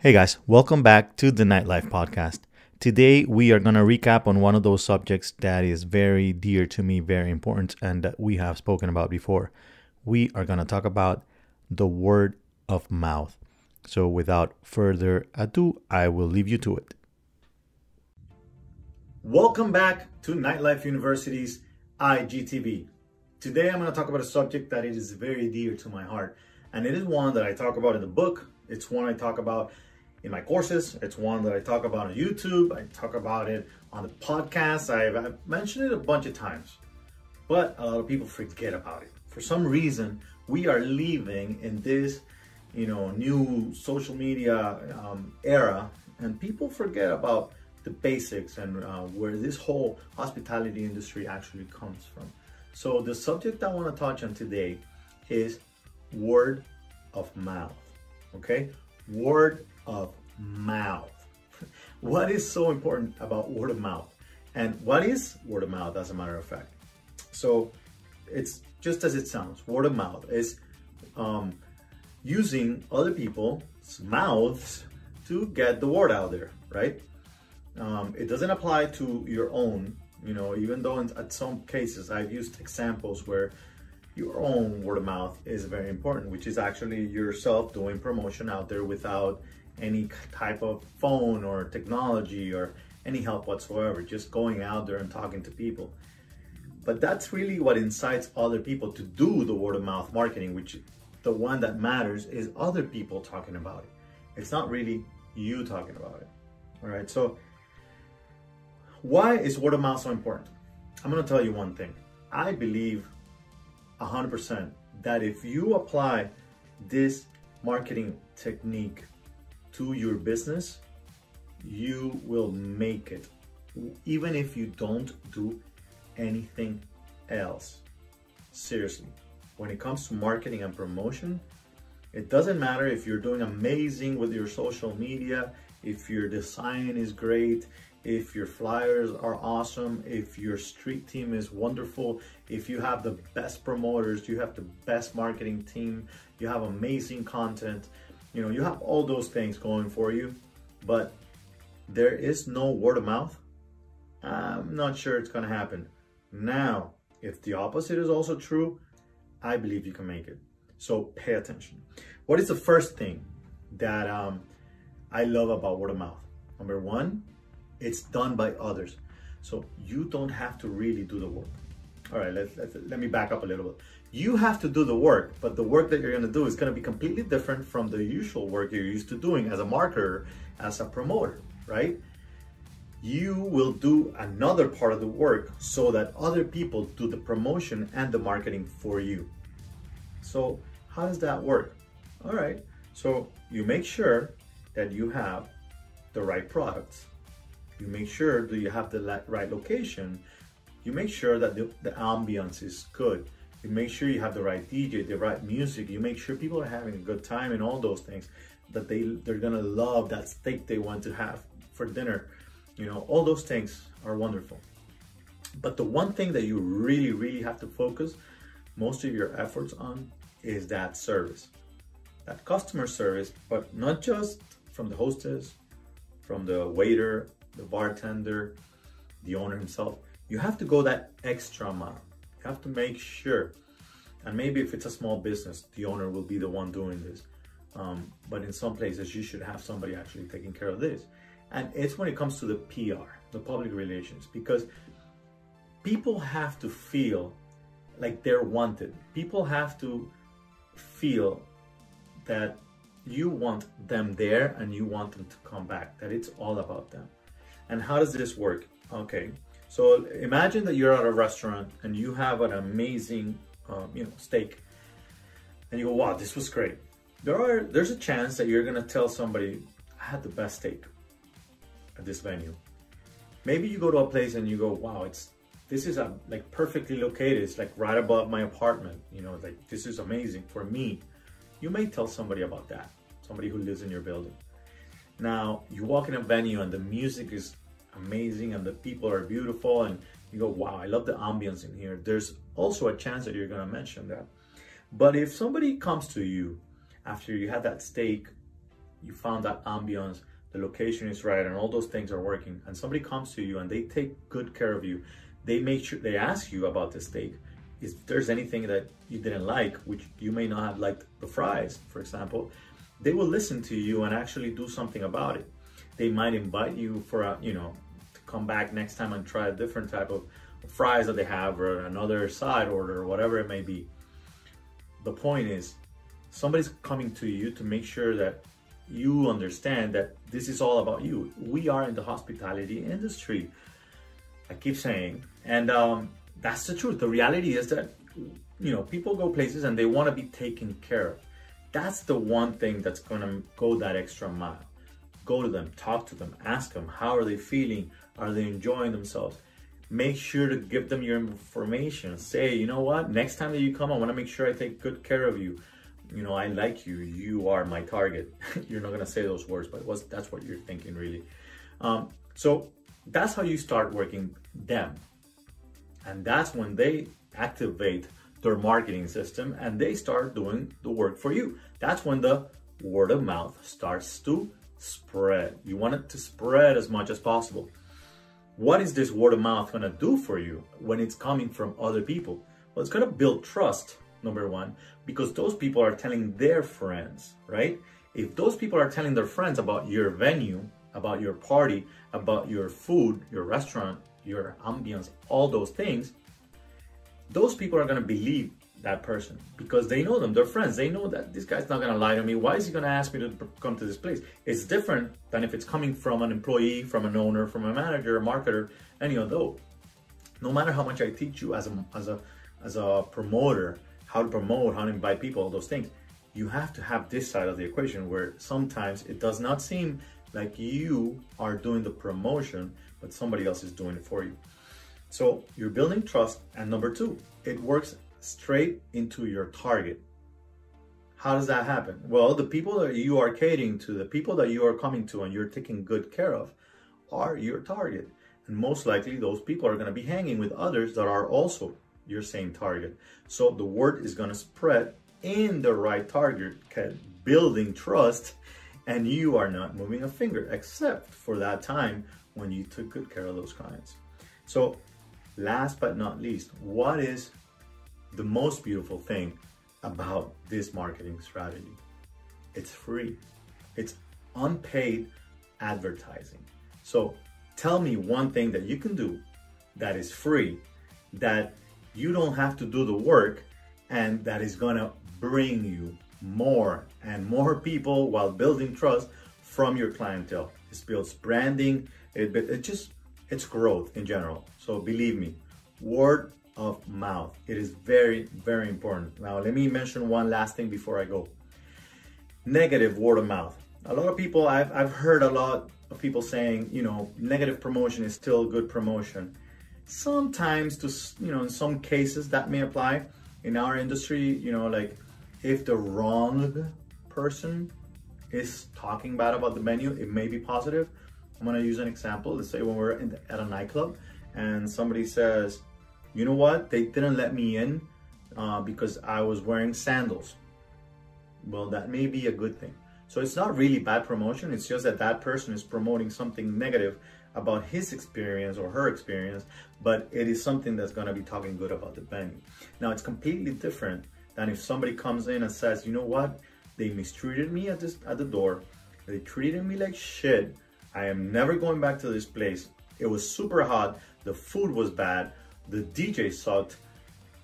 Hey guys, welcome back to the Nightlife Podcast. Today we are going to recap on one of those subjects that is very dear to me, very important, and that we have spoken about before. We are going to talk about the word of mouth. So without further ado, I will leave you to it. Welcome back to Nightlife University's IGTV. Today I'm going to talk about a subject that is very dear to my heart, and it is one that I talk about in the book. It's one I talk about in my courses. It's one that I talk about on YouTube. I talk about it on the podcast. I've mentioned it a bunch of times, but a lot of people forget about it. For some reason, we are living in this, new social media era, and people forget about the basics and where this whole hospitality industry actually comes from. So the subject I want to touch on today is word of mouth. Okay, word of mouth. What is so important about word of mouth? And what is word of mouth, as a matter of fact? So it's just as it sounds. Word of mouth is using other people's mouths to get the word out there, right? It doesn't apply to your own, even though at some cases I've used examples where your own word of mouth is very important, which is actually yourself doing promotion out there without any type of phone or technology or any help whatsoever, just going out there and talking to people. But that's really what incites other people to do the word of mouth marketing, which the one that matters is other people talking about it. It's not really you talking about it. All right, so why is word of mouth so important? I'm gonna tell you one thing. I believe 100% that if you apply this marketing technique to your business, you will make it, even if you don't do anything else. Seriously, when it comes to marketing and promotion, it doesn't matter if you're doing amazing with your social media, if your design is great, if your flyers are awesome, if your street team is wonderful, if you have the best promoters, you have the best marketing team, you have amazing content, you have all those things going for you, but there is no word of mouth, I'm not sure it's going to happen. Now, if the opposite is also true, I believe you can make it. So pay attention. What is the first thing that I love about word of mouth? Number one, it's done by others. So you don't have to really do the work. All right, let me back up a little bit. You have to do the work, but the work that you're gonna do is gonna be completely different from the usual work you're used to doing as a marketer, as a promoter, right? You will do another part of the work so that other people do the promotion and the marketing for you. So how does that work? All right, so you make sure that you have the right products. You make sure that you have the right location. You make sure that the ambience is good. You make sure you have the right DJ, the right music. You make sure people are having a good time and all those things, that they're gonna love that steak they want to have for dinner. All those things are wonderful. But the one thing that you really, really have to focus most of your efforts on is that service, that customer service, but not just from the hostess, from the waiter, the bartender, the owner himself. You have to go that extra mile. You have to make sure, and maybe if it's a small business, the owner will be the one doing this. But in some places, you should have somebody actually taking care of this. And it's when it comes to the PR, the public relations, because people have to feel like they're wanted. People have to feel that you want them there and you want them to come back, that it's all about them. And how does this work? Okay, so imagine that you're at a restaurant and you have an amazing, steak, and you go, wow, this was great. There's a chance that you're gonna tell somebody, I had the best steak at this venue. Maybe you go to a place and you go, wow, this is like perfectly located. It's like right above my apartment. Like this is amazing for me. You may tell somebody about that, somebody who lives in your building. Now, you walk in a venue and the music is amazing and the people are beautiful and you go, wow, I love the ambience in here. There's also a chance that you're gonna mention that. But if somebody comes to you after you had that steak you found that ambience, the location is right, and all those things are working, and somebody comes to you and they take good care of you, they make sure they ask you about the steak. If there's anything that you didn't like, which you may not have liked the fries, for example, they will listen to you and actually do something about it. They might invite you for a, to come back next time and try a different type of fries that they have, or another side order, or whatever it may be. The point is, somebody's coming to you to make sure that you understand that this is all about you. We are in the hospitality industry, I keep saying, and that's the truth. The reality is that, people go places and they want to be taken care of. That's the one thing that's going to go that extra mile. Go to them, talk to them, ask them, how are they feeling? Are they enjoying themselves? Make sure to give them your information. Say, you know what, next time that you come, I want to make sure I take good care of you. I like you. You are my target. You're not going to say those words, but that's what you're thinking, really. So that's how you start working them. And that's when they activate their marketing system and they start doing the work for you. That's when the word of mouth starts to spread. You want it to spread as much as possible. What is this word of mouth going to do for you when it's coming from other people? Well, it's going to build trust, number one, because those people are telling their friends, right? If those people are telling their friends about your venue, about your party, about your food, your restaurant, your ambience, all those things, those people are going to believe that person because they know them, they're friends. They know that this guy's not going to lie to me. Why is he going to ask me to come to this place? It's different than if it's coming from an employee, from an owner, from a manager, a marketer, any of those. No matter how much I teach you as a promoter, how to promote, how to invite people, all those things, you have to have this side of the equation where sometimes it does not seem like you are doing the promotion, but somebody else is doing it for you. So you're building trust. And number two, it works straight into your target. How does that happen? Well, the people that you are catering to, the people that you are coming to and you're taking good care of are your target. And most likely those people are going to be hanging with others that are also your same target. So the word is going to spread in the right target, building trust, and you are not moving a finger except for that time when you took good care of those clients. So last but not least, what is the most beautiful thing about this marketing strategy? It's free. It's unpaid advertising. So tell me one thing that you can do that is free, that you don't have to do the work, and that is gonna bring you more and more people while building trust from your clientele. It builds branding, it's growth in general. So believe me, word of mouth, it is very, very important. Now, let me mention one last thing before I go. Negative word of mouth. A lot of people, I've heard a lot of people saying, negative promotion is still good promotion. Sometimes, in some cases that may apply. In our industry, like if the wrong person is talking bad about the menu, it may be positive. I'm gonna use an example. Let's say when we're at a nightclub and somebody says, you know what, they didn't let me in because I was wearing sandals. Well, that may be a good thing. So it's not really bad promotion. It's just that that person is promoting something negative about his experience or her experience, but it is something that's going to be talking good about the venue. Now, it's completely different than if somebody comes in and says, you know what, they mistreated me at the door. They treated me like shit. I am never going back to this place. It was super hot. The food was bad. The DJ sucked.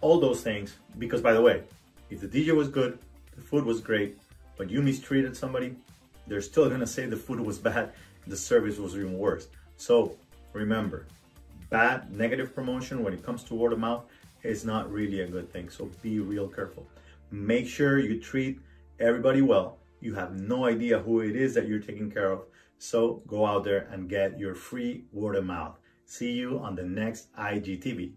All those things. Because, by the way, if the DJ was good, the food was great, but you mistreated somebody, they're still going to say the food was bad. The service was even worse. So remember, bad, negative promotion when it comes to word of mouth is not really a good thing. So be real careful. Make sure you treat everybody well. You have no idea who it is that you're taking care of. So go out there and get your free word of mouth. See you on the next IGTV.